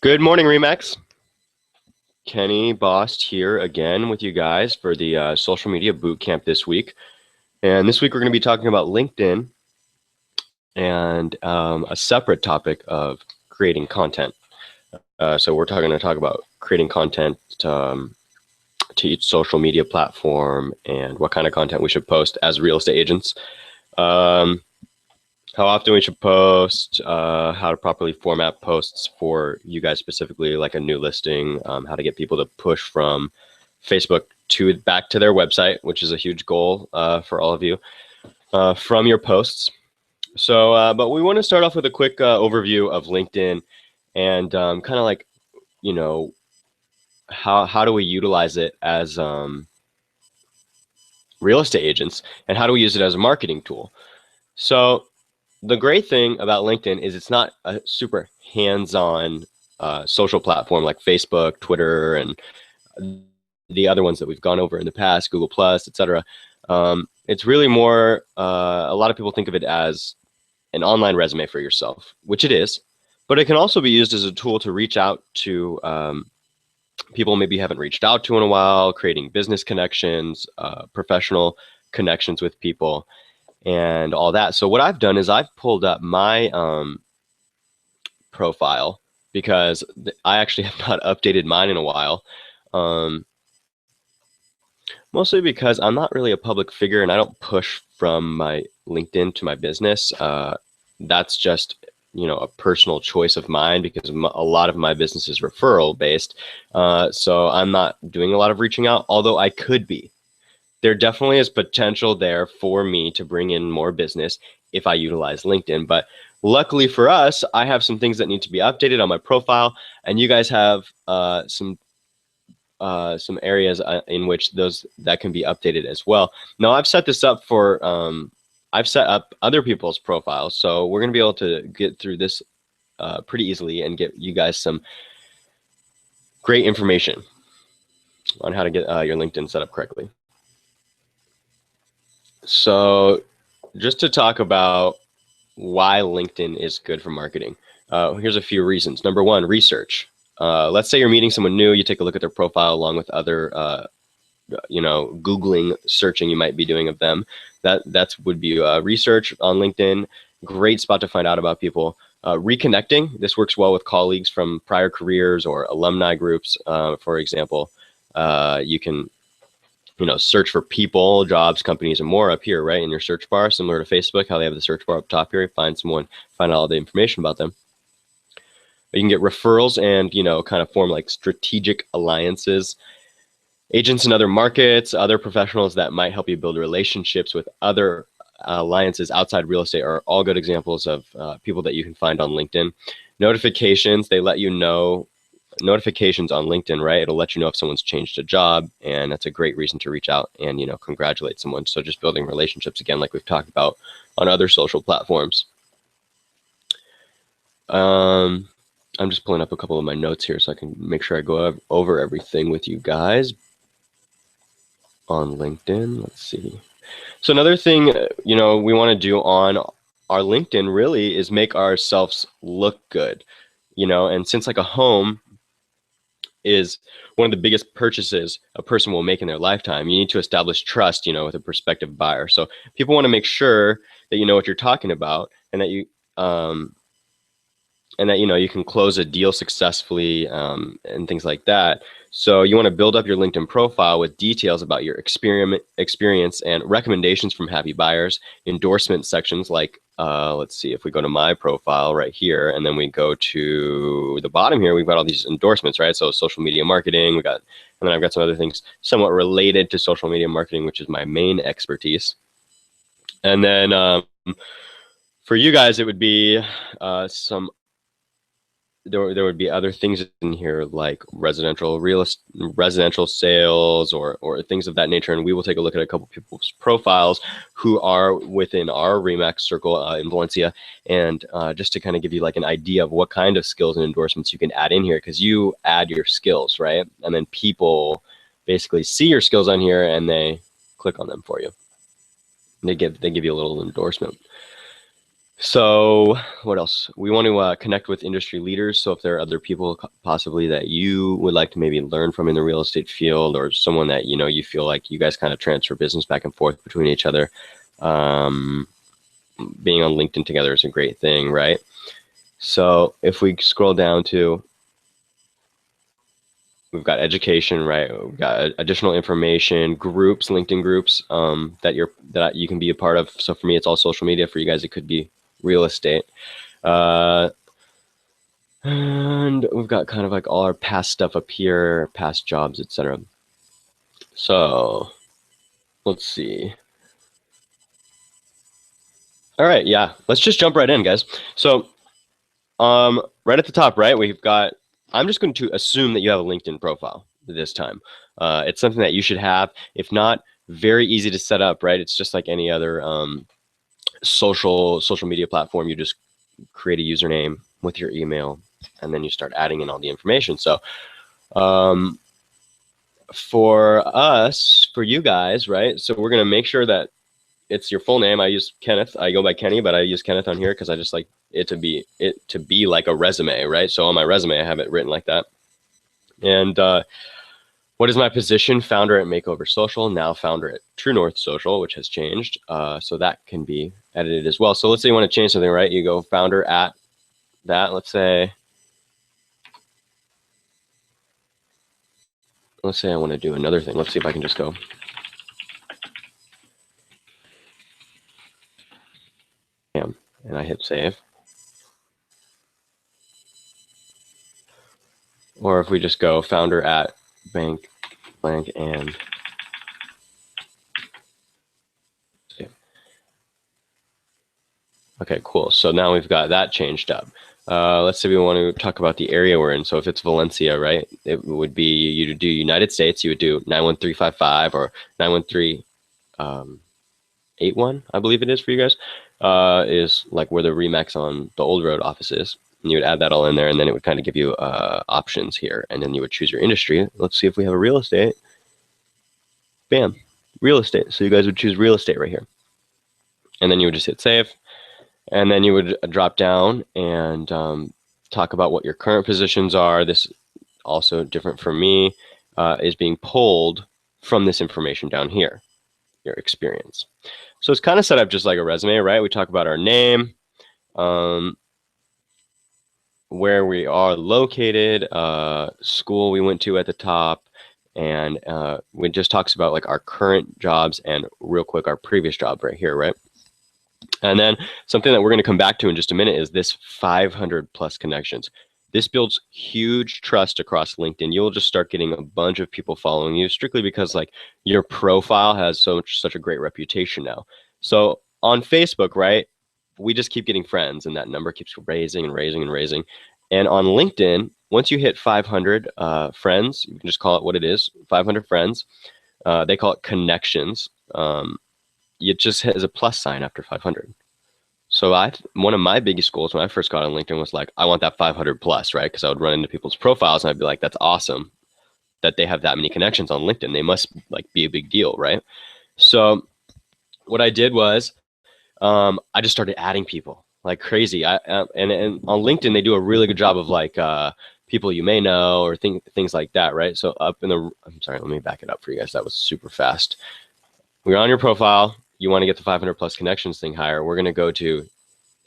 Good morning, Remax. Kenny Bost here again with you guys for the social media boot camp this week. And this week we're going to be talking about LinkedIn and a separate topic of creating content. So we're going to talk about creating content to each social media platform and what kind of content we should post as real estate agents. How often we should post, how to properly format posts for you guys specifically, like a new listing, how to get people to push from Facebook back to their website, which is a huge goal for all of you from your posts. So, but we want to start off with a quick overview of LinkedIn and kind of like, you know, how do we utilize it as real estate agents, and how do we use it as a marketing tool? So the great thing about LinkedIn is it's not a super hands-on social platform like Facebook, Twitter, and the other ones that we've gone over in the past, Google Plus, etc. It's really more, a lot of people think of it as an online resume for yourself, which it is, but it can also be used as a tool to reach out to people maybe you haven't reached out to in a while, creating business connections, professional connections with people, and all that. So what I've done is I've pulled up my profile because I actually have not updated mine in a while. Mostly because I'm not really a public figure and I don't push from my LinkedIn to my business. That's just, a personal choice of mine because a lot of my business is referral based. So I'm not doing a lot of reaching out, although I could be. There definitely is potential there for me to bring in more business if I utilize LinkedIn. But luckily for us, I have some things that need to be updated on my profile, and you guys have some areas in which that can be updated as well. Now I've set this up for I've set up other people's profiles, so we're going to be able to get through this pretty easily and get you guys some great information on how to get your LinkedIn set up correctly. So just to talk about why LinkedIn is good for marketing, here's a few reasons. Number one, research. Let's say you're meeting someone new, you take a look at their profile along with other, Googling, searching you might be doing of them. That would be research on LinkedIn. Great spot to find out about people. Reconnecting. This works well with colleagues from prior careers or alumni groups, for example. You can search for people, jobs, companies, and more up here, right, in your search bar, similar to Facebook, how they have the search bar up top here. Find someone, find out all the information about them. You can get referrals and, kind of form like strategic alliances. Agents in other markets, other professionals that might help you build relationships with other alliances outside real estate are all good examples of people that you can find on LinkedIn. Notifications, they let you know, notifications on LinkedIn, right? It'll let you know if someone's changed a job, and that's a great reason to reach out and, congratulate someone. So just building relationships, again, like we've talked about on other social platforms. I'm just pulling up a couple of my notes here so I can make sure I go over everything with you guys on LinkedIn. Let's see. So another thing, we want to do on our LinkedIn really is make ourselves look good, and since like a home is one of the biggest purchases a person will make in their lifetime, you need to establish trust, with a prospective buyer. So people want to make sure that you know what you're talking about, and that you you can close a deal successfully, and things like that. So you want to build up your LinkedIn profile with details about your experience and recommendations from happy buyers, endorsement sections like, let's see, if we go to my profile right here, and then we go to the bottom here, we've got all these endorsements, right? So social media marketing, and then I've got some other things somewhat related to social media marketing, which is my main expertise. And then for you guys, it would be there would be other things in here like residential sales or things of that nature, and we will take a look at a couple people's profiles who are within our Remax circle in Valencia, and just to kind of give you like an idea of what kind of skills and endorsements you can add in here, because you add your skills, right, and then people basically see your skills on here and they click on them for you. They give you a little endorsement. So what else? We want to connect with industry leaders. So if there are other people possibly that you would like to maybe learn from in the real estate field, or someone that you feel like you guys kind of transfer business back and forth between each other, um, being on LinkedIn together is a great thing, right? So if we scroll down to, we've got education, right? We've got additional information, groups, LinkedIn groups that you can be a part of. So for me, it's all social media. For you guys, it could be real estate. And we've got kind of like all our past stuff up here, past jobs, etc. So let's see. All right, yeah, let's just jump right in, guys. So right at the top, right, we've got, I'm just going to assume that you have a LinkedIn profile this time. It's something that you should have. If not, very easy to set up, right? It's just like any other social media platform. You just create a username with your email, and then you start adding in all the information. So for us, for you guys, right? So we're going to make sure that it's your full name. I use Kenneth. I go by Kenny, but I use Kenneth on here because I just like it to be like a resume, right? So on my resume, I have it written like that. And what is my position? Founder at Makeover Social, now founder at True North Social, which has changed. So that can be edited as well. So let's say you want to change something, right? You go founder at that. Let's say I want to do another thing. Let's see if I can just go. And I hit save. Or if we just go founder at bank blank and save. Okay, cool. So now we've got that changed up. Let's say we want to talk about the area we're in. So if it's Valencia, right, it would be, you would do United States, you would do 91355 or 91381, I believe it is for you guys, is like where the Remax on the Old Road office is. And you would add that all in there, and then it would kind of give you options here, and then you would choose your industry. Let's see if we have a real estate. Bam, real estate. So you guys would choose real estate right here. And then you would just hit save. And then you would drop down and talk about what your current positions are. This also different for me, is being pulled from this information down here, your experience. So it's kind of set up just like a resume, right? We talk about our name, where we are located, school we went to at the top, and it just talks about like our current jobs and real quick our previous job right here, right? And then something that we're going to come back to in just a minute is this 500 plus connections. This builds huge trust across LinkedIn. You'll just start getting a bunch of people following you strictly because like your profile has such a great reputation now. So on Facebook, right, we just keep getting friends and that number keeps raising and raising and raising. And on LinkedIn, once you hit 500 friends, you can just call it what it is, 500 friends. They call it connections. It just has a plus sign after 500. So one of my biggest goals when I first got on LinkedIn was like, I want that 500 plus, right? Because I would run into people's profiles and I'd be like, that's awesome that they have that many connections on LinkedIn. They must like be a big deal, right? So what I did was I just started adding people like crazy. And on LinkedIn, they do a really good job of like people you may know or things like that, right? So I'm sorry, let me back it up for you guys. That was super fast. We're on your profile. You want to get the 500 plus connections thing higher. We're going to go to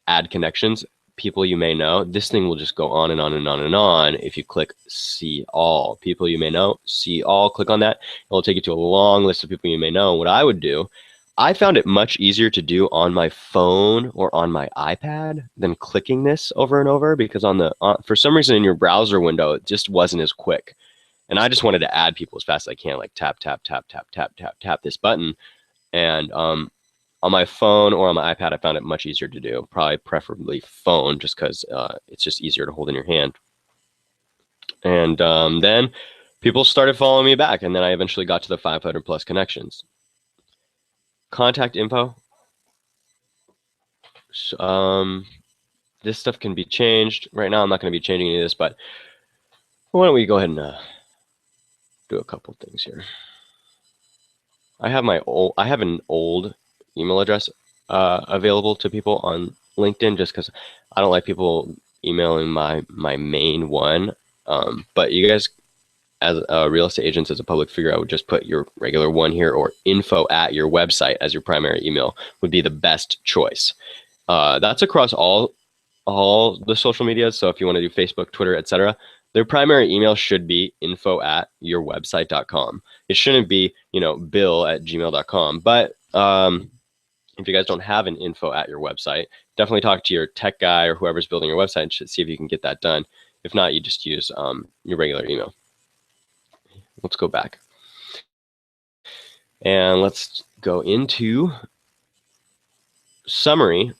add connections, people you may know. This thing will just go on and on and on and on. If you click see all, people you may know, see all, click on that. It will take you to a long list of people you may know. What I would do, I found it much easier to do on my phone or on my iPad than clicking this over and over because for some reason in your browser window, it just wasn't as quick. And I just wanted to add people as fast as I can, like tap, tap, tap, tap, tap, tap, tap this button. And on my phone or on my iPad, I found it much easier to do, probably preferably phone, just because it's just easier to hold in your hand. And then people started following me back, and then I eventually got to the 500 plus connections. Contact info. This stuff can be changed. Right now, I'm not going to be changing any of this, but why don't we go ahead and do a couple things here. I have an old email address available to people on LinkedIn just because I don't like people emailing my main one. But you guys, as real estate agents, as a public figure, I would just put your regular one here, or info at your website as your primary email would be the best choice. That's across all the social medias. So if you want to do Facebook, Twitter, etc., their primary email should be info at yourwebsite.com. It shouldn't be, bill@gmail.com. But if you guys don't have an info at your website, definitely talk to your tech guy or whoever's building your website and see if you can get that done. If not, you just use your regular email. Let's go back. And let's go into summary,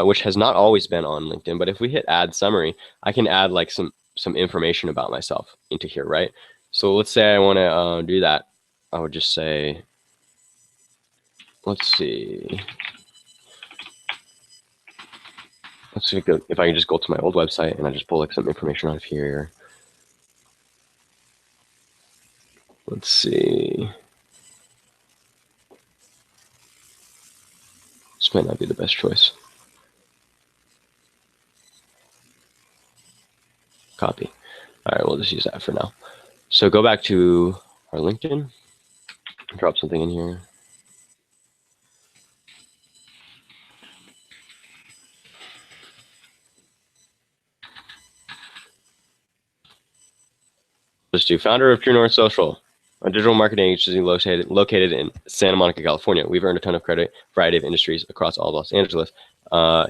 which has not always been on LinkedIn. But if we hit add summary, I can add like some information about myself into here, right? So let's say I want to do that. I would just say, let's see if I can just go to my old website and I just pull like some information out of here. Let's see. This might not be the best choice. Copy. All right, we'll just use that for now. So go back to our LinkedIn, drop something in here. Let's do founder of True North Social, a digital marketing agency located in Santa Monica, California. We've earned a ton of credit, variety of industries across all of Los Angeles.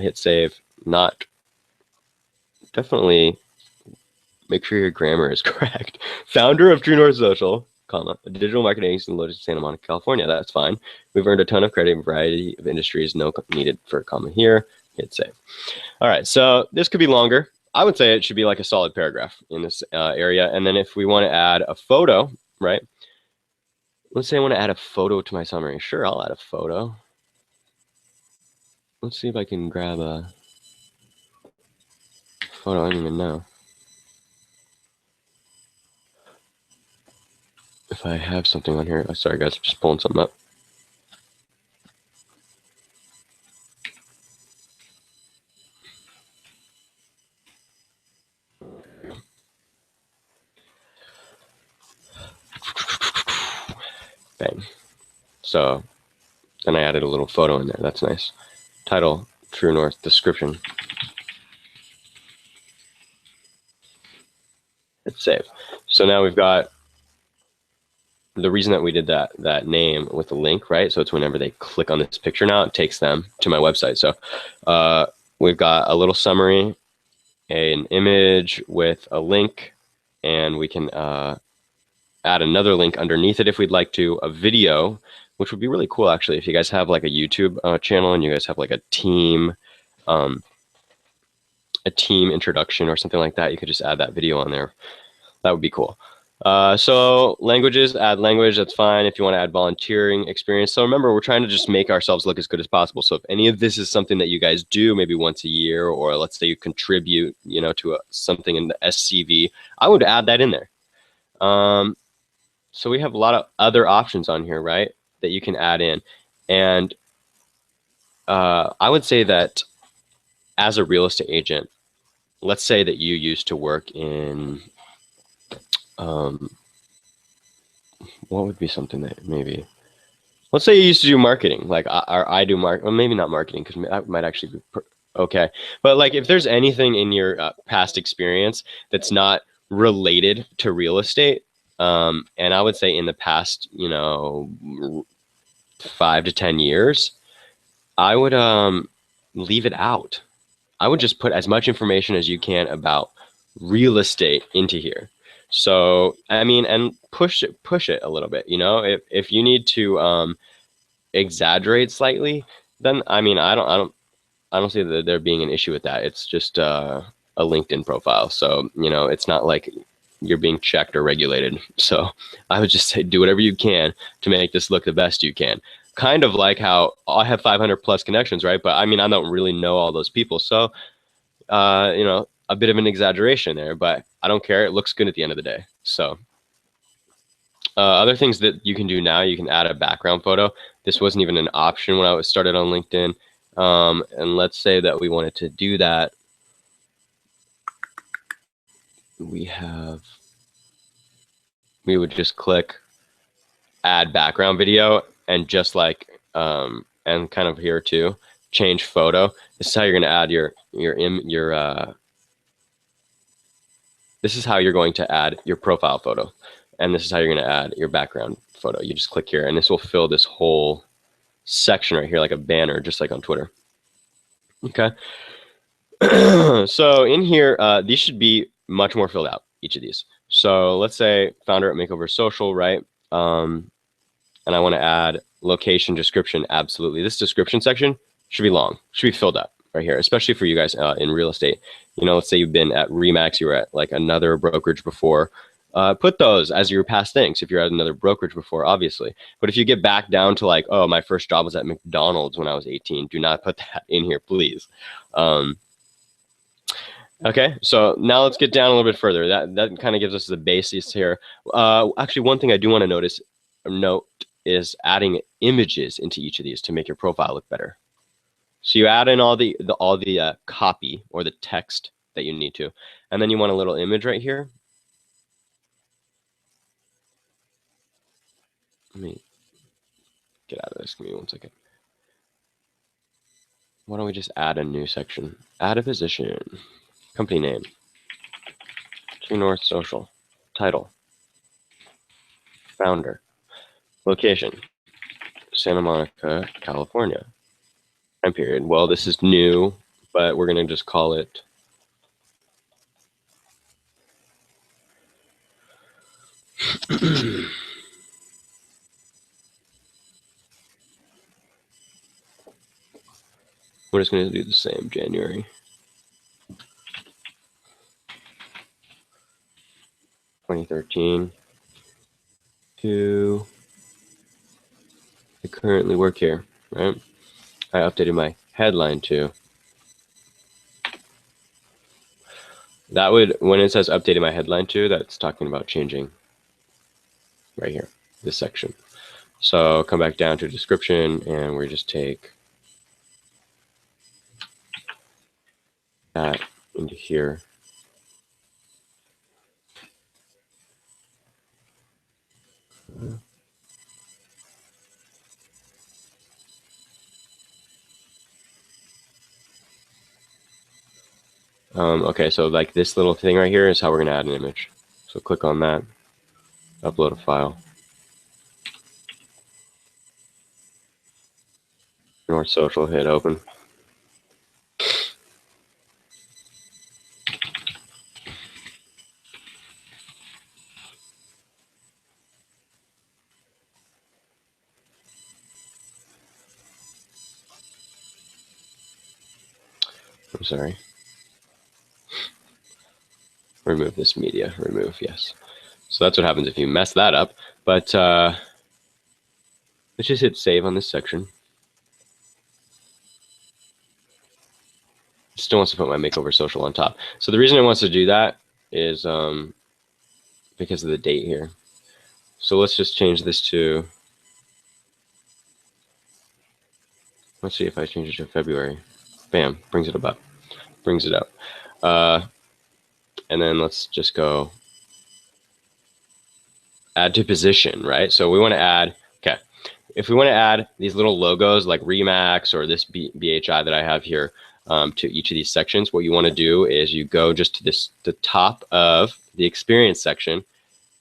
Hit save. Not definitely make sure your grammar is correct. Founder of True North Social, comma, a digital marketing agency located in Santa Monica, California. That's fine. We've earned a ton of credit, variety of industries. No needed for a comma here. Hit save. All right, so this could be longer. I would say it should be like a solid paragraph in this area. And then if we want to add a photo, right? Let's say I want to add a photo to my summary. Sure, I'll add a photo. Let's see if I can grab a photo. I don't even know if I have something on here. Sorry, guys, I'm just pulling something up. Bang. So then I added a little photo in there. That's nice. Title, True North, description. Hit save. So now we've got the reason that we did that name with the link, right? So it's whenever they click on this picture now, it takes them to my website. So we've got a little summary, an image with a link, and we can add another link underneath it if we'd like to, a video, which would be really cool actually. If you guys have like a YouTube channel and you guys have like a team introduction or something like that, you could just add that video on there. That would be cool. So languages, add language, that's fine. If you want to add volunteering experience. So remember, we're trying to just make ourselves look as good as possible. So if any of this is something that you guys do maybe once a year, or let's say you contribute, to something in the SCV, I would add that in there. So we have a lot of other options on here, right, that you can add in. And I would say that as a real estate agent, let's say that you used to work in, what would be something that maybe, let's say you used to do marketing, like I do marketing, well, maybe not marketing, because that might actually be okay. But like if there's anything in your past experience that's not related to real estate, and I would say in the past, 5 to 10 years, I would leave it out. I would just put as much information as you can about real estate into here. So, I mean, and push it a little bit, if you need to exaggerate slightly, then I mean, I don't see that there being an issue with that. It's just a LinkedIn profile. So, it's not like you're being checked or regulated. So I would just say, do whatever you can to make this look the best you can. Kind of like how I have 500 plus connections, right? But I mean, I don't really know all those people. So, a bit of an exaggeration there, but I don't care. It looks good at the end of the day. So other things that you can do now, you can add a background photo. This wasn't even an option when I was started on LinkedIn. And let's say that we wanted to do that. We would just click add background video and just like, and kind of here too, change photo. This is how you're going to add this is how you're going to add your profile photo. And this is how you're going to add your background photo. You just click here and this will fill this whole section right here like a banner, just like on Twitter. Okay. So in here, these should be much more filled out, each of these. So let's say founder at Makeover Social, right? And I want to add location description. Absolutely. This description section should be long, should be filled up right here, especially for you guys in real estate. You know, let's say you've been at Remax, you were at like another brokerage before. Put those as your past things if you're at another brokerage before, obviously. But if you get back down to like, oh, my first job was at McDonald's when I was 18, do not put that in here, please. Okay, so now let's get down a little bit further. That kind of gives us the basis here. Actually, one thing I do want to note is adding images into each of these to make your profile look better. So you add in all the copy or the text that you need to, and then you want a little image right here. Let me get out of this. Give me 1 second. Why don't we just add a new section? Add a position, company name, True North Social, title, founder, location, Santa Monica, California. Time period. Well, this is new, but we're going to just call it we're just going to do the same, January 2013 to I currently work here, right? I updated my headline too. That would, when it says updated my headline too, that's talking about changing right here, this section. So come back down to description and we just take that into here. Okay, so like this little thing right here is how we're going to add an image. So click on that, upload a file. North Social, hit open. I'm sorry. Remove this media, remove, yes. So that's what happens if you mess that up. But let's just hit save on this section. Still wants to put my Makeover Social on top. So the reason it wants to do that is because of the date here. So let's just change this to, let's see if I change it to February. Bam, brings it up. Brings it up. And then let's just go add to position, right? So we want to add, okay, if we want to add these little logos like Remax or this BHI that I have here to each of these sections, what you want to do is you go just to the top of the experience section,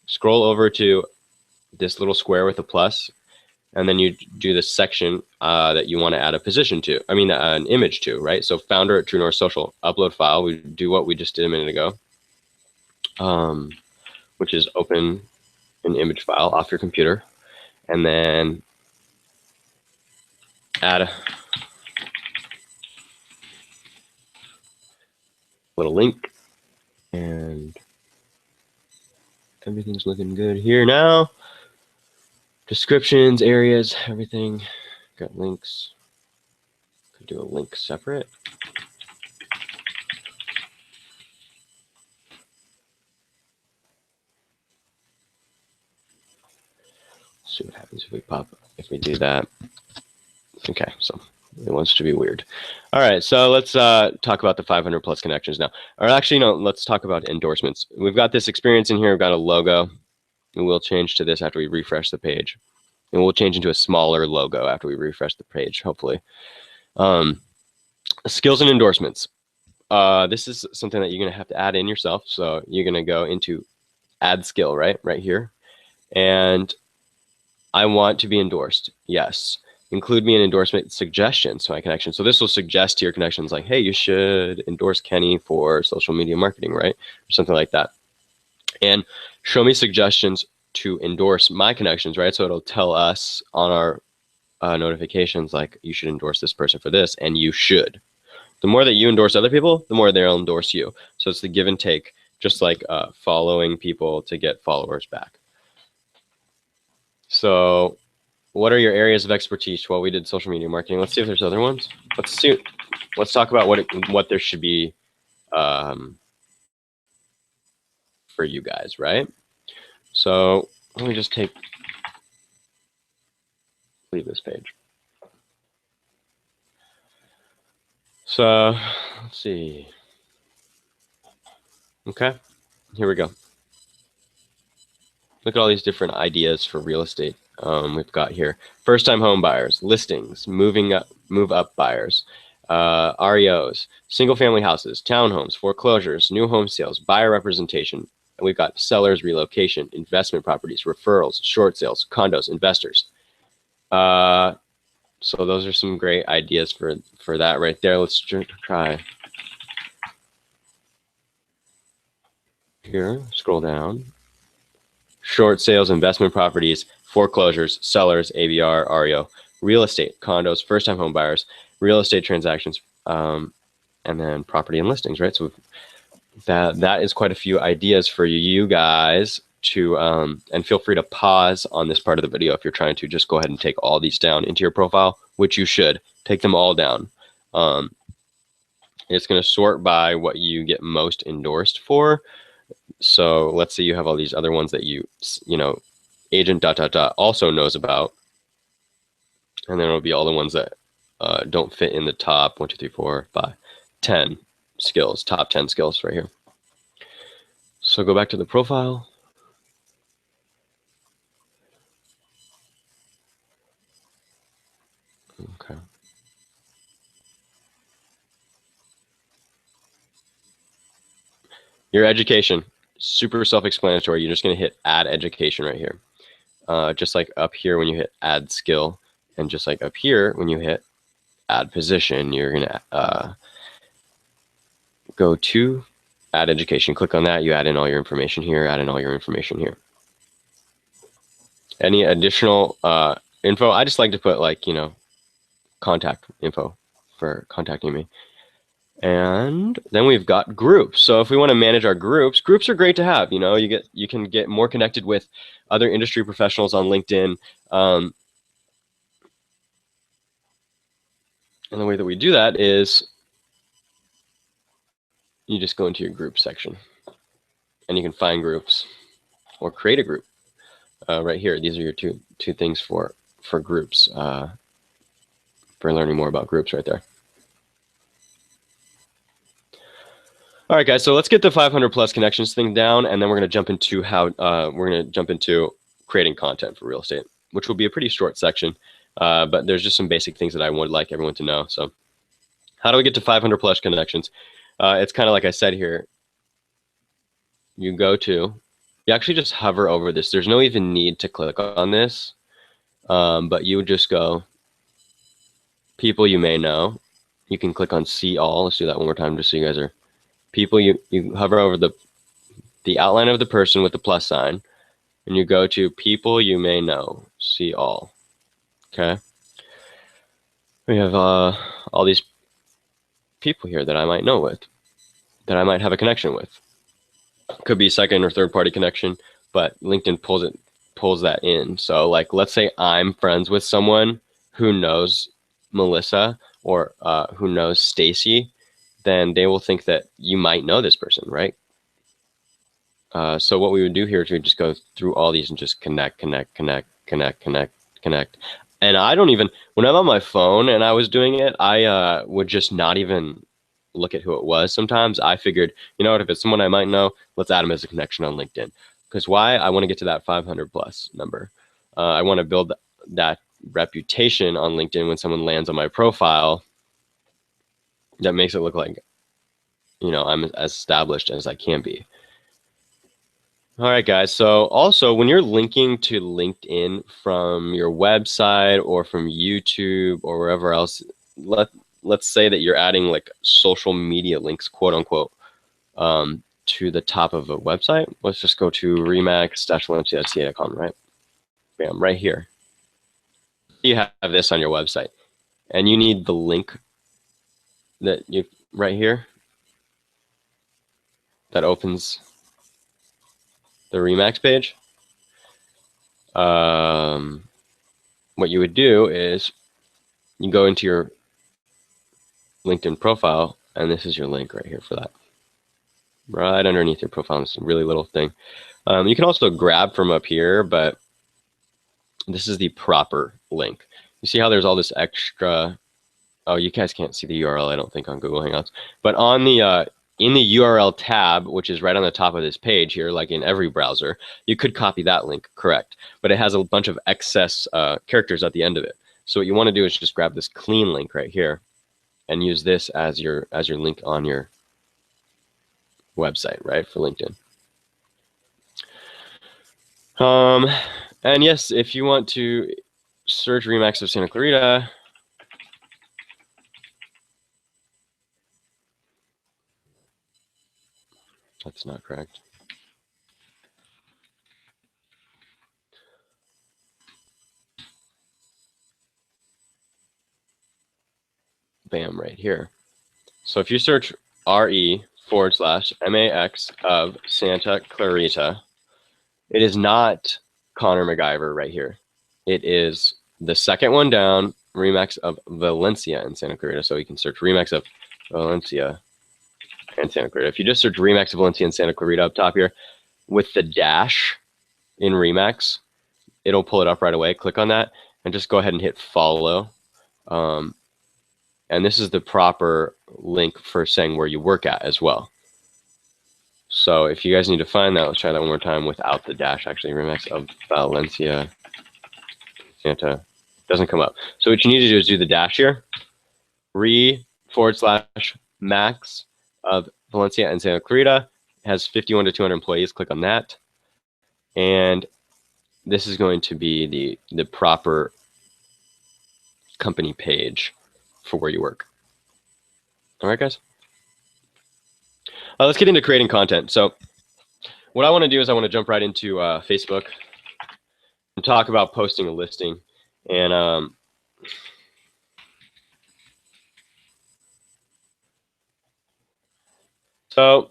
scroll over to this little square with a plus, and then you do the section that you want to add a position to, I mean, an image to, right? So founder at True North Social, upload file, we do what we just did a minute ago, which is open an image file off your computer, and then add a little link, and everything's looking good here now. Descriptions, areas, everything. Got links. Could do a link separate. See what happens if we do that. Okay, so It wants to be weird. All right, so let's talk about the 500 plus connections now. Or actually, no, let's talk about endorsements. We've got this experience in here. We've got a logo. And we'll change to this after we refresh the page. And we'll change into a smaller logo after we refresh the page, hopefully. Skills and endorsements. This is something that you're going to have to add in yourself. So you're going to go into add skill, right here. And I want to be endorsed. Yes. Include me in endorsement suggestions to my connection. So this will suggest to your connections like, hey, you should endorse Kenny for social media marketing, right? Or something like that. And show me suggestions to endorse my connections, right? So it'll tell us on our notifications like, you should endorse this person for this, and you should. The more that you endorse other people, the more they'll endorse you. So it's the give and take, just like following people to get followers back. So what are your areas of expertise? Well, we did social media marketing. Let's see if there's other ones. Let's talk about what there should be for you guys, right? So let me just leave this page. So let's see. Okay, here we go. Look at all these different ideas for real estate we've got here. First-time home buyers, listings, move up buyers, REOs, single-family houses, townhomes, foreclosures, new home sales, buyer representation. And we've got sellers, relocation, investment properties, referrals, short sales, condos, investors. So those are some great ideas for that right there. Let's try. Here, scroll down. Short sales, investment properties, foreclosures, sellers, ABR, REO, real estate, condos, first-time home buyers, real estate transactions, and then property and listings, right? So that is quite a few ideas for you guys to, and feel free to pause on this part of the video if you're trying to just go ahead and take all these down into your profile, which you should. Take them all down. It's going to sort by what you get most endorsed for. So let's say you have all these other ones that you know, agent ... also knows about. And then it'll be all the ones that don't fit in the top 1, 2, 3, 4, 5, 10 skills, top 10 skills right here. So go back to the profile. Okay. Your education, super self-explanatory. You're just going to hit add education right here. Just like up here when you hit add skill, and just like up here when you hit add position, you're going to go to add education. Click on that. You add in all your information here, add in all your information here. Any additional info? I just like to put, like, you know, contact info for contacting me. And then we've got groups. So if we want to manage our groups, groups are great to have. You know, you can get more connected with other industry professionals on LinkedIn. And the way that we do that is you just go into your group section and you can find groups or create a group right here. These are your two things for groups, for learning more about groups right there. All right, guys, so let's get the 500 plus connections thing down, and then we're going to jump into creating content for real estate, which will be a pretty short section, but there's just some basic things that I would like everyone to know. So how do we get to 500 plus connections? It's kind of like I said here. You actually just hover over this. There's no even need to click on this, but you would just go people you may know. You can click on see all. Let's do that one more time just so you guys are people. You hover over the outline of the person with the plus sign, and you go to people you may know, see all. Okay. We have all these people here that I might know with, that I might have a connection with. Could be second or third party connection, but LinkedIn pulls that in. So like, let's say I'm friends with someone who knows Melissa or who knows Stacy, then they will think that you might know this person, right? So what we would do here is we just go through all these and just connect. And I don't even, when I'm on my phone and I was doing it, I would just not even look at who it was. Sometimes I figured, you know what, if it's someone I might know, let's add them as a connection on LinkedIn. Because why? I want to get to that 500 plus number. I want to build that reputation on LinkedIn when someone lands on my profile that makes it look like, you know, I'm as established as I can be. All right, guys. So also when you're linking to LinkedIn from your website or from YouTube or wherever else, let's say that you're adding like social media links, quote unquote, to the top of a website. Let's just go to remax-valencia.ca.com, right? Bam, right here. You have this on your website and you need the link that you right here that opens the Remax page. What you would do is you go into your LinkedIn profile, and this is your link right here for that. Right underneath your profile, it's a really little thing. You can also grab from up here, but this is the proper link. You see how there's all this extra, oh, you guys can't see the URL, I don't think, on Google Hangouts, but on the in the URL tab, which is right on the top of this page here, like in every browser, you could copy that link, correct, but it has a bunch of excess characters at the end of it. So what you want to do is just grab this clean link right here and use this as your link on your website, right, for LinkedIn. And yes, if you want to search Remax of Santa Clarita, that's not correct. Bam, right here. So if you search RE/MAX of Santa Clarita, it is not Connor MacGyver right here. It is the second one down, Remax of Valencia in Santa Clarita. So you can search Remax of Valencia and Santa Clarita. If you just search Remax of Valencia and Santa Clarita up top here with the dash in Remax, it'll pull it up right away. Click on that and just go ahead and hit follow. And this is the proper link for saying where you work at as well. So if you guys need to find that, let's try that one more time without the dash. Actually, Remax of Valencia, Santa, doesn't come up. So what you need to do is do the dash here, /max of Valencia and Santa Clarita, has 51 to 200 employees. Click on that. And this is going to be the proper company page for where you work. All right, guys. Let's get into creating content. So what I want to do is I want to jump right into Facebook and talk about posting a listing. And so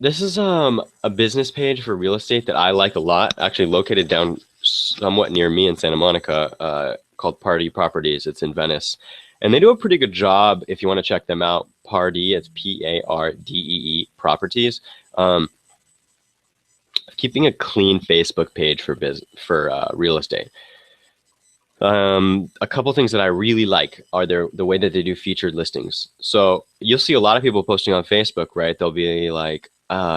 this is a business page for real estate that I like a lot, actually located down somewhat near me in Santa Monica, called Pardee Properties. It's in Venice. And they do a pretty good job if you want to check them out. Pardee, it's Pardee Properties. Keeping a clean Facebook page for real estate. A couple things that I really like are the way that they do featured listings. So you'll see a lot of people posting on Facebook, right? They'll be like,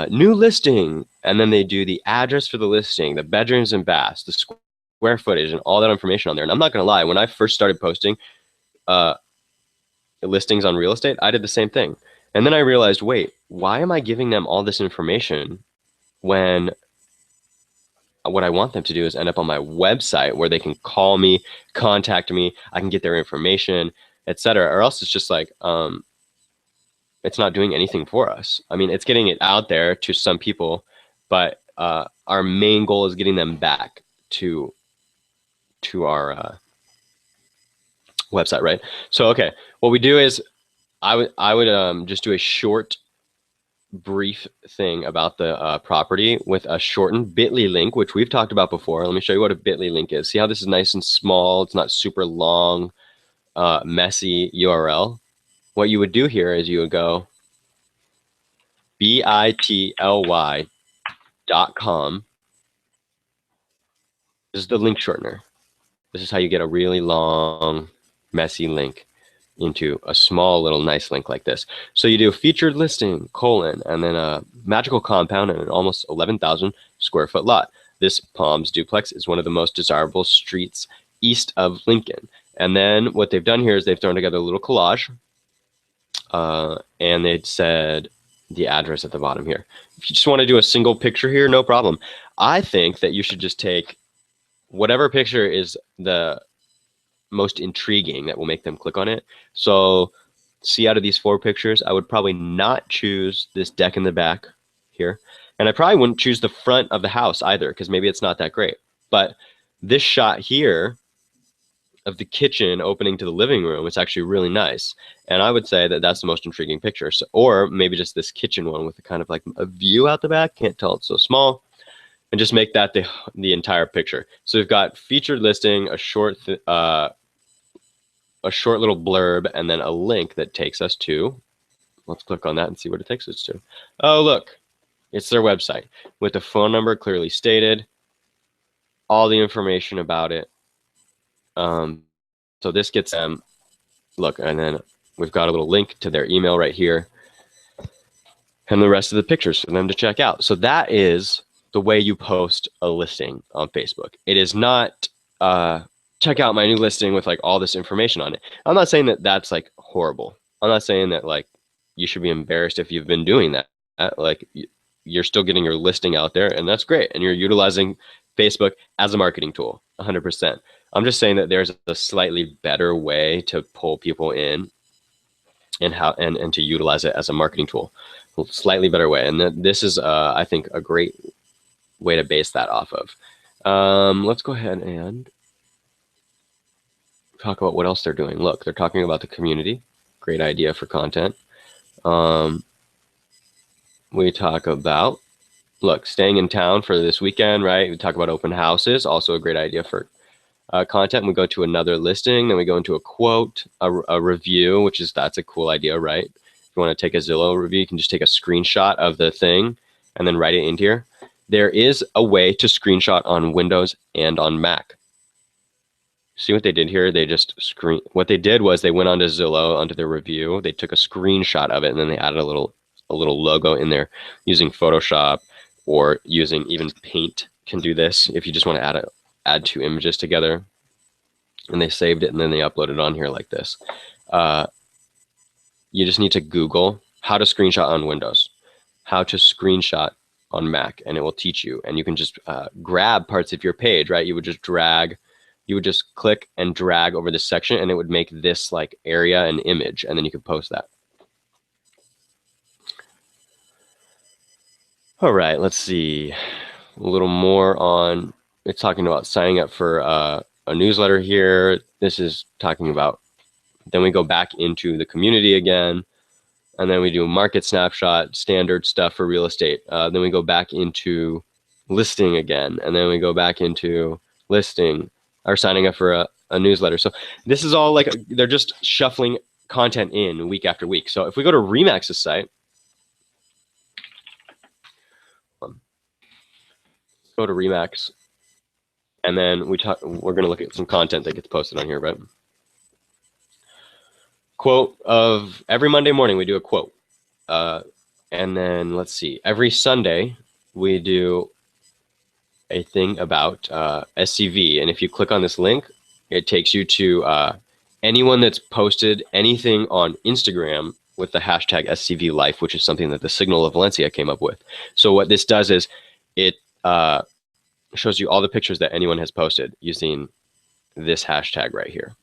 new listing, and then they do the address for the listing, the bedrooms and baths, the square footage, and all that information on there. And I'm not gonna lie, when I first started posting listings on real estate, I did the same thing. And then I realized, wait, why am I giving them all this information when what I want them to do is end up on my website where they can call me, contact me, I can get their information, etc. Or else it's just like, it's not doing anything for us. I mean, it's getting it out there to some people, but our main goal is getting them back to our website, right? So, okay, what we do is I would just do a short brief thing about the property with a shortened bit.ly link, which we've talked about before. Let me show you what a bit.ly link is. See how this is nice and small? It's not super long, messy URL. What you would do here is you would go bit.ly.com. This is the link shortener. This is how you get a really long, messy link into a small little nice link like this. So you do featured listing, colon, and then a magical compound and an almost 11,000 square foot lot. This Palms duplex is one of the most desirable streets east of Lincoln. And then what they've done here is they've thrown together a little collage, and they said the address at the bottom here. If you just want to do a single picture here, no problem. I think that you should just take whatever picture is the most intriguing that will make them click on it. So see, out of these 4 pictures, I would probably not choose this deck in the back here. And I probably wouldn't choose the front of the house either, because maybe it's not that great. But this shot here of the kitchen opening to the living room, it's actually really nice. And I would say that that's the most intriguing picture. So, or maybe just this kitchen one with a kind of like a view out the back. Can't tell, it's so small. And just make that the entire picture. So we've got featured listing, a short little blurb, and then a link that takes us to, let's click on that and see what it takes us to. Oh, look, it's their website with the phone number clearly stated, all the information about it. So this gets them, look, and then we've got a little link to their email right here and the rest of the pictures for them to check out. So that is the way you post a listing on Facebook. It is not, check out my new listing with like all this information on it. I'm not saying that that's like horrible. I'm not saying that like you should be embarrassed if you've been doing that. Like you're still getting your listing out there, and that's great. And you're utilizing Facebook as a marketing tool, 100%. I'm just saying that there's a slightly better way to pull people in and how and to utilize it as a marketing tool, a slightly better way. And this is, I think, a great way to base that off of. Let's go ahead and talk about what else they're doing. Look, they're talking about the community. Great idea for content. We talk about, look, staying in town for this weekend, right? We talk about open houses, also a great idea for content. We go to another listing, then we go into a quote, a review, that's a cool idea, right? If you want to take a Zillow review, you can just take a screenshot of the thing and then write it into here. There is a way to screenshot on Windows and on Mac. See what they did here? They just what they did was they went onto Zillow, onto their review. They took a screenshot of it, and then they added a little logo in there using Photoshop, or using even Paint can do this if you just want to add 2 images together. And they saved it, and then they uploaded it on here like this. You just need to Google how to screenshot on Windows, how to screenshot on Mac, and it will teach you. And you can just grab parts of your page, right? You would just click and drag over this section, and it would make this like area an image, and then you could post that. All right, let's see. A little more on, it's talking about signing up for a newsletter here. This is talking about, then we go back into the community again, and then we do market snapshot, standard stuff for real estate. Then we go back into listing again, and then we go back into listing, or signing up for a newsletter. So this is all like, they're just shuffling content in week after week. So if we go to Remax's site, go to Remax, and then we're going to look at some content that gets posted on here, right? Quote of every Monday morning, we do a quote. And then let's see, every Sunday we do a thing about SCV. And if you click on this link, it takes you to anyone that's posted anything on Instagram with the hashtag SCV Life, which is something that the Signal of Valencia came up with. So what this does is it shows you all the pictures that anyone has posted using this hashtag right here.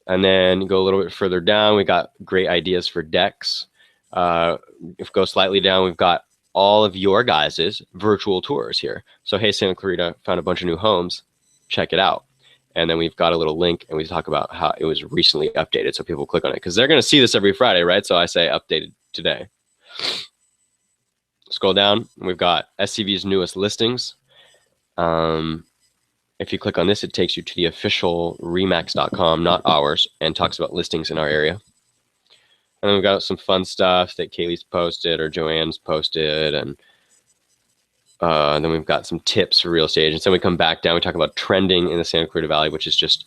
And then go a little bit further down, we got great ideas for decks. If we go slightly down, we've got all of your guys' virtual tours here. So, hey, Santa Clarita found a bunch of new homes, check it out. And then we've got a little link, and we talk about how it was recently updated, so people click on it, because they're going to see this every Friday, right? So I say updated today. Scroll down, we've got SCV's newest listings. If you click on this, it takes you to the official remax.com, not ours, and talks about listings in our area. And then we've got some fun stuff that Kaylee's posted or Joanne's posted, and Then we've got some tips for real estate agents. Then we come back down. We talk about trending in the Santa Clarita Valley, which is just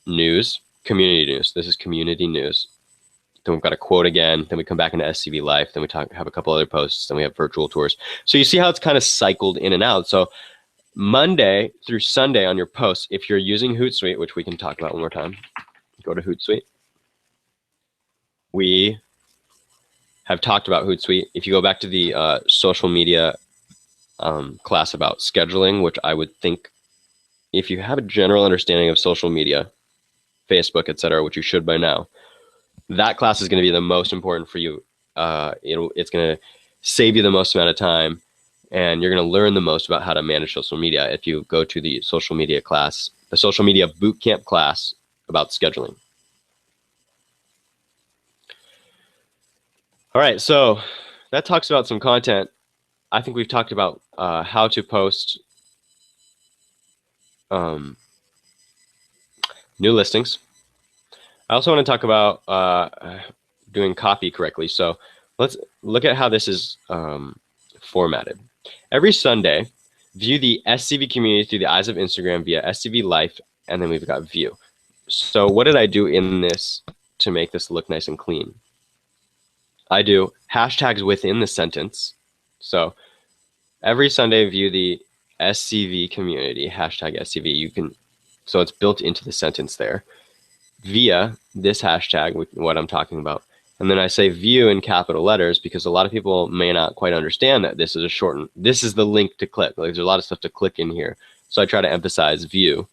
news, community news. This is community news. Then we've got a quote again. Then we come back into SCV Life. Then we have a couple other posts. Then we have virtual tours. So you see how it's kind of cycled in and out. So Monday through Sunday on your posts, if you're using Hootsuite, which we can talk about one more time, go to Hootsuite. We have talked about Hootsuite. If you go back to the social media class about scheduling, which I would think if you have a general understanding of social media, Facebook, etc., which you should by now, that class is going to be the most important for you. It's going to save you the most amount of time, and you're going to learn the most about how to manage social media if you go to the social media class, the social media bootcamp class about scheduling. All right, so that talks about some content. I think we've talked about how to post new listings. I also want to talk about doing copy correctly. So let's look at how this is formatted. Every Sunday, view the SCV community through the eyes of Instagram via SCV Life, and then we've got view. So what did I do in this to make this look nice and clean? I do hashtags within the sentence. So every Sunday, view the SCV community, hashtag SCV. You can, so it's built into the sentence there via this hashtag, what I'm talking about. And then I say view in capital letters because a lot of people may not quite understand that this is a shortened, this is the link to click. Like there's a lot of stuff to click in here. So I try to emphasize view.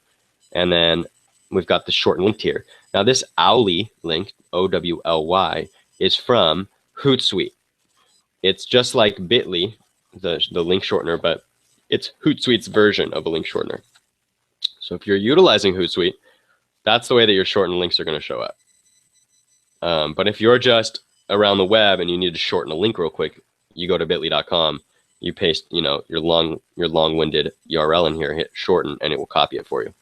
And then we've got the shortened link here. Now this Owly link, OWLY, is from Hootsuite. It's just like Bitly, the link shortener, but it's Hootsuite's version of a link shortener. So if you're utilizing Hootsuite, that's the way that your shortened links are going to show up. But if you're just around the web and you need to shorten a link real quick, you go to bit.ly.com, you paste, your long-winded URL in here, hit shorten, and it will copy it for you.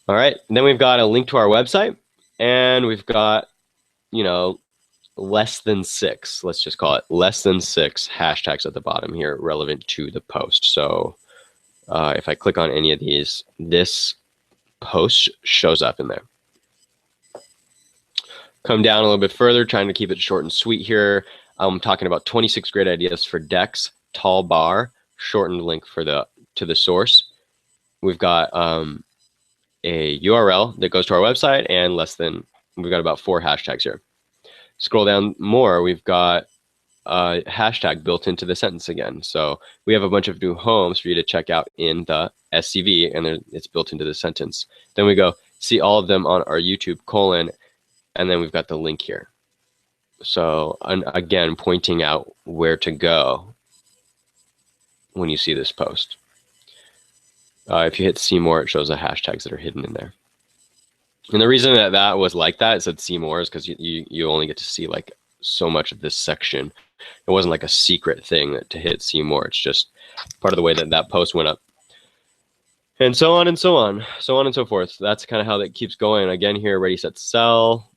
All right, and then we've got a link to our website, and we've got, less than 6, let's just call it less than 6 hashtags at the bottom here relevant to the post. So if I click on any of these, this post shows up in there. Come down a little bit further, trying to keep it short and sweet here. I'm talking about 26 great ideas for decks, tall bar, shortened link to the source. We've got a URL that goes to our website, and we've got about 4 hashtags here. Scroll down more, we've got a hashtag built into the sentence again. So we have a bunch of new homes for you to check out in the SCV, and it's built into the sentence. Then we go see all of them on our YouTube : and then we've got the link here. So again, pointing out where to go when you see this post. If you hit see more, it shows the hashtags that are hidden in there. And the reason that was like that, it said see more, is because you only get to see like so much of this section. It wasn't like a secret thing to hit see more. It's just part of the way that post went up. And so on and so on, so on and so forth. So that's kind of how that keeps going. Again here, ready, set, sell,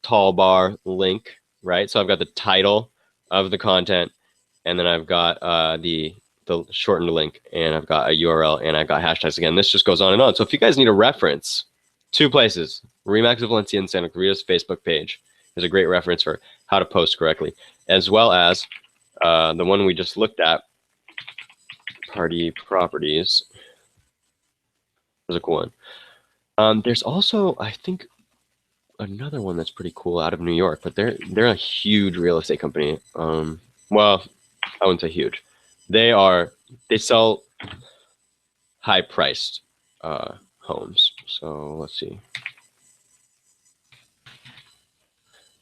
tall bar, link, right? So I've got the title of the content, and then I've got the shortened link, and I've got a URL, and I've got hashtags again. This just goes on and on. So if you guys need a reference, 2 places, RE/MAX of Valencia and Santa Clarita's Facebook page is a great reference for how to post correctly, as well as the one we just looked at, Party Properties. There's a cool one. There's also, I think, another one that's pretty cool out of New York, but they're a huge real estate company. Well, I wouldn't say huge. They sell high-priced homes. So let's see.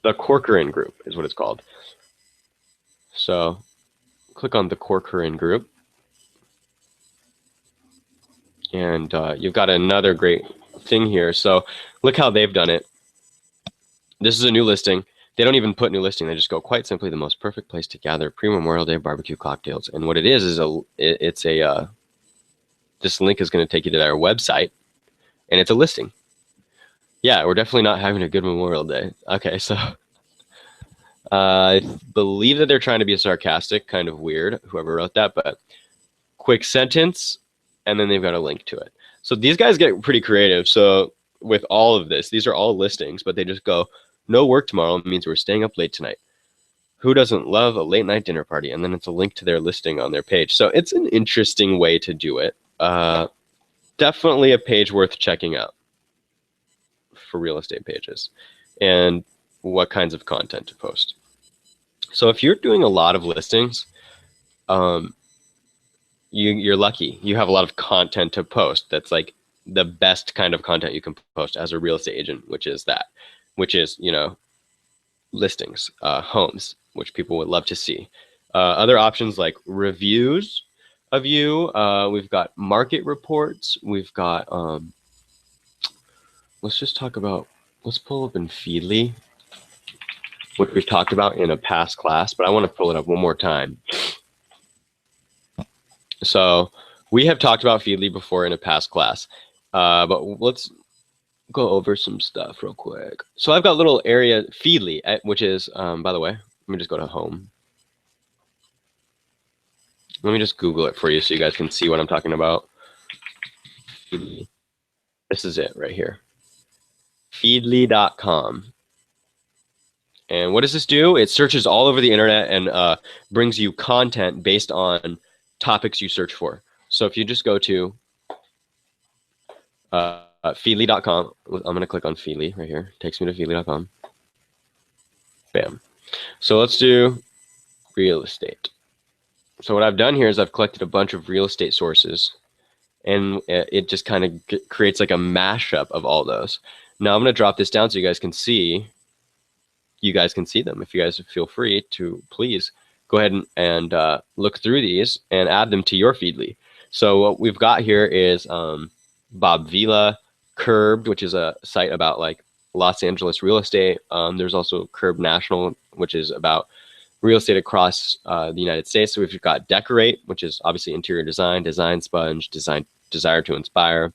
The Corcoran Group is what it's called. So click on the Corcoran Group, and you've got another great thing here. So look how they've done it. This is a new listing. They don't even put new listing. They just go, quite simply, the most perfect place to gather pre-Memorial Day barbecue cocktails. And what it is this link is going to take you to their website, and it's a listing. Yeah, we're definitely not having a good Memorial Day. Okay, so I believe that they're trying to be sarcastic, kind of weird, whoever wrote that, but quick sentence, and then they've got a link to it. So these guys get pretty creative. So with all of this, these are all listings, but they just go, no work tomorrow means we're staying up late tonight. Who doesn't love a late night dinner party? And then it's a link to their listing on their page. So it's an interesting way to do it. Definitely a page worth checking out for real estate pages and what kinds of content to post. So if you're doing a lot of listings, you're lucky. You have a lot of content to post. That's like the best kind of content you can post as a real estate agent, which is listings, homes, which people would love to see. Other options like reviews of you. We've got market reports. We've got, let's pull up in Feedly, which we've talked about in a past class, but I want to pull it up one more time. So we have talked about Feedly before in a past class, but let's go over some stuff real quick. So I've got little area Feedly, which is, by the way, let me just go to home. Let me just Google it for you so you guys can see what I'm talking about. Feedly. This is it right here. Feedly.com. And what does this do? It searches all over the internet and brings you content based on topics you search for. So if you just go to Feedly.com, I'm going to click on Feedly right here. It takes me to Feedly.com. Bam. So let's do real estate. So what I've done here is I've collected a bunch of real estate sources, and it just kind of creates like a mashup of all those. Now I'm going to drop this down so you guys can see. You guys can see them. If you guys feel free to, please go ahead and look through these and add them to your Feedly. So what we've got here is Bob Vila, Curbed, which is a site about like Los Angeles real estate. There's also Curbed National, which is about real estate across the United States. So we've got Decorate, which is obviously interior design, Design Sponge, Desire to Inspire.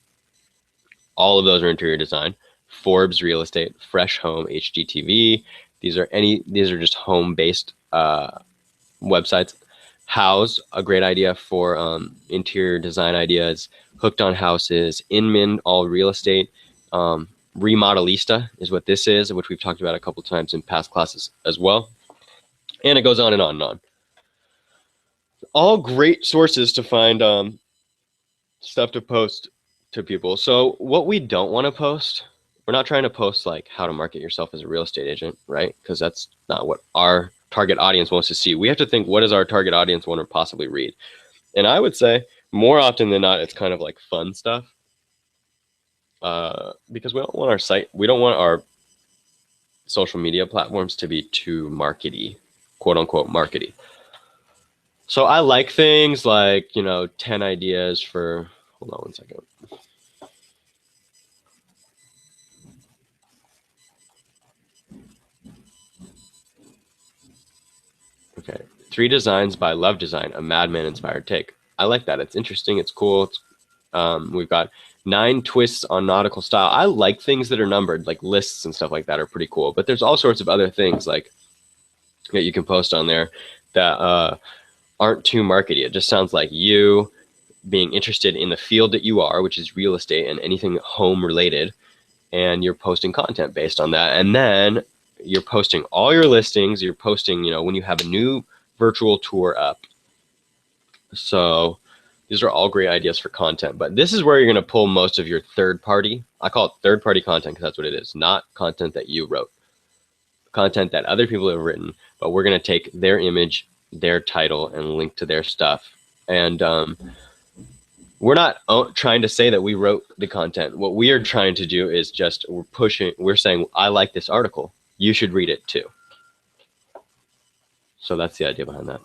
All of those are interior design. Forbes Real Estate, Fresh Home, HGTV. These are just home-based websites. House, a great idea for interior design ideas. Hooked on Houses, Inman, all real estate. Remodelista is what this is, which we've talked about a couple times in past classes as well. And it goes on and on and on. All great sources to find stuff to post to people. So what we don't want to post, we're not trying to post like how to market yourself as a real estate agent, right? Because that's not what our target audience wants to see. We have to think, what does our target audience want to possibly read? And I would say more often than not, it's kind of like fun stuff. Because we don't want our social media platforms to be too markety, quote unquote markety. So I like things like, 10 ideas for, hold on one second. Okay, 3 designs by Love Design, a Madman inspired take. I like that. It's interesting. It's cool. We've got 9 twists on nautical style. I like things that are numbered, like lists and stuff like that are pretty cool. But there's all sorts of other things like that you can post on there that aren't too markety. It just sounds like you being interested in the field that you are, which is real estate and anything home related, and you're posting content based on that. And then you're posting all your listings. You're posting, when you have a new virtual tour up. So these are all great ideas for content, but this is where you're going to pull most of your third party. I call it third party content because that's what it is, not content that you wrote, content that other people have written, but we're going to take their image, their title, and link to their stuff. And we're not trying to say that we wrote the content. What we are trying to do is just we're saying, I like this article. You should read it too. So that's the idea behind that.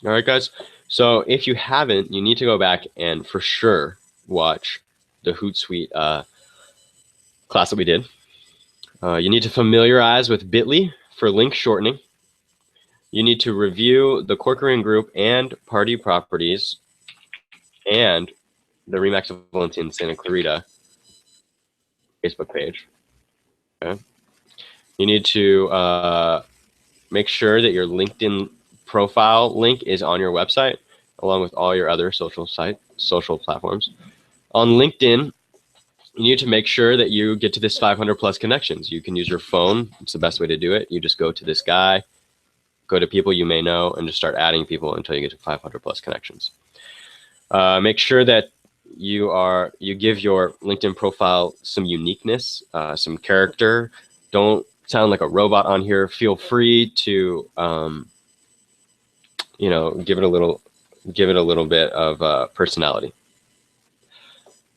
All right, guys. So if you haven't, you need to go back and for sure watch the Hootsuite class that we did. You need to familiarize with Bitly for link shortening. You need to review the Corcoran Group and Party Properties and the Remax of Valencia Santa Clarita Facebook page. Okay. You need to make sure that your LinkedIn profile link is on your website, along with all your other social platforms. On LinkedIn, you need to make sure that you get to this 500 plus connections. You can use your phone. It's the best way to do it. You just go to this guy, go to people you may know, and just start adding people until you get to 500 plus connections. Make sure that you give your LinkedIn profile some uniqueness, some character. Don't sound like a robot on here. Feel free to give it a little bit of personality.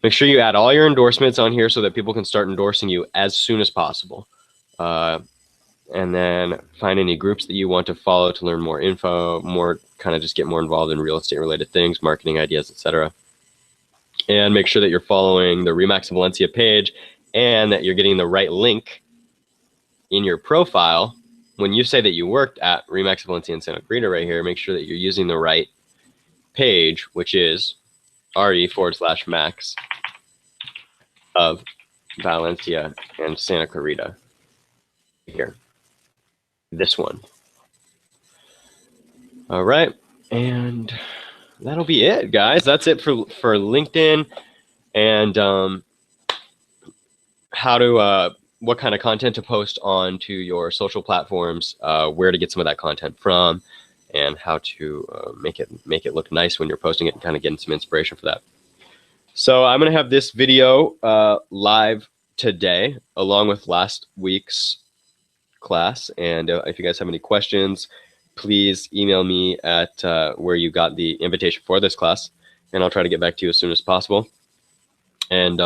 Make sure you add all your endorsements on here so that people can start endorsing you as soon as possible. And then find any groups that you want to follow to learn more info, kind of just get more involved in real estate related things, marketing ideas, etc. And make sure that you're following the Remax Valencia page and that you're getting the right link in your profile. When you say that you worked at Remax Valencia in Santa Clarita right here, make sure that you're using the right page, which is re/max of Valencia and Santa Clarita. Here, this one. All right, and that'll be it, guys. That's it for LinkedIn and what kind of content to post onto your social platforms, where to get some of that content from, and how to make it look nice when you're posting it and kind of getting some inspiration for that. So I'm going to have this video live today along with last week's class. And if you guys have any questions, please email me at where you got the invitation for this class, and I'll try to get back to you as soon as possible. And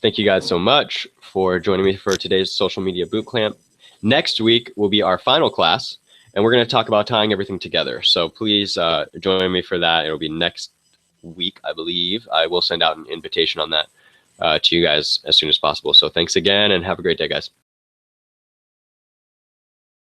thank you guys so much for joining me for today's social media boot camp. Next week will be our final class, and we're going to talk about tying everything together. So please join me for that. It'll be next week, I believe. I will send out an invitation on that to you guys as soon as possible. So thanks again, and have a great day, guys.